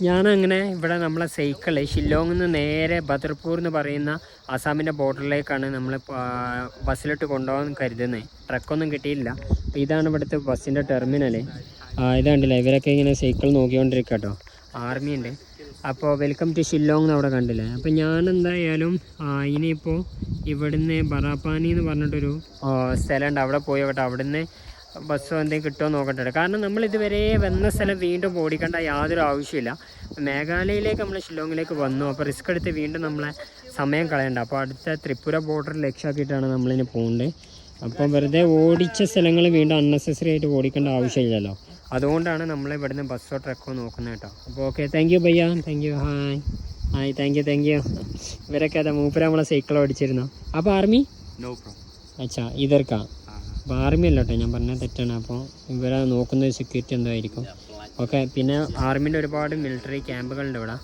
ഞാനങ്ങനെ ഇവിടെ നമ്മളെ സൈക്കിള് ഷില്ലോങ്ങിൽ നിന്ന് നേരെ ബദർപൂർ എന്ന് പറയുന്ന ആസാമിൻ്റെ ബോർഡറിലേക്കാണ് നമ്മൾ ബസ്സിലിട്ട് കൊണ്ടുപോകാൻ കരുതുന്നത്. ട്രക്കൊന്നും കിട്ടിയില്ല. അപ്പോൾ ഇതാണ് ഇവിടുത്തെ ബസ്സിൻ്റെ ടെർമിനൽ. ഇത് കണ്ടില്ലേ, ഇവരൊക്കെ ഇങ്ങനെ സൈക്കിൾ നോക്കിക്കൊണ്ടിരിക്കുക കേട്ടോ. ആർമി ഉണ്ട്. അപ്പോൾ വെൽക്കം ടു ഷില്ലോങ് എന്ന് അവിടെ കണ്ടില്ലേ. അപ്പോൾ ഞാൻ എന്തായാലും ഇനിയിപ്പോൾ ഇവിടുന്ന് ബറാപ്പാനി എന്ന് പറഞ്ഞിട്ടൊരു സ്ഥലമുണ്ട്, അവിടെ പോയി കേട്ടോ. അവിടുന്ന് ബസ്സോ എന്തെങ്കിലും കിട്ടുമോ നോക്കട്ടെ. കാരണം നമ്മൾ ഇതുവരെ വന്ന സ്ഥലം വീണ്ടും ഓടിക്കേണ്ട യാതൊരു ആവശ്യമില്ല. മേഘാലയയിലേക്ക് നമ്മൾ ഷില്ലോങ്ങിലേക്ക് വന്നു. അപ്പോൾ റിസ്ക് എടുത്ത് വീണ്ടും നമ്മളെ സമയം കളയണ്ട. അപ്പോൾ അടുത്ത ത്രിപുര ബോർഡർ ലക്ഷ്യമാക്കിയിട്ടാണ് നമ്മളിനി പോകുന്നത്. അപ്പോൾ വെറുതെ ഓടിച്ച സ്ഥലങ്ങൾ വീണ്ടും അൺനെസസറി ആയിട്ട് ഓടിക്കേണ്ട ആവശ്യമില്ലല്ലോ. അതുകൊണ്ടാണ് നമ്മൾ ഇവിടുന്ന് ബസ്സോ ട്രക്കോ നോക്കുന്നത് കേട്ടോ. അപ്പോൾ ഓക്കെ, താങ്ക് യു ഭയ്യ, thank you. Hi thank you. ഇവരൊക്കെ അതാ മൂപ്പര നമ്മളെ സൈക്കിൾ ഓടിച്ചിരുന്നു. അപ്പോൾ ആർമി അച്ഛാ ഇതർക്കാ. അപ്പോൾ ആർമി അല്ല കേട്ടോ, ഞാൻ പറഞ്ഞാൽ തെറ്റാണ്. അപ്പോൾ ഇവരെ നോക്കുന്ന സെക്യൂരിറ്റി എന്തോ ആയിരിക്കും. ഓക്കെ, പിന്നെ ആർമീൻ്റെ ഒരുപാട് മിലിറ്ററി ക്യാമ്പുകളുണ്ട് ഇവിടെ.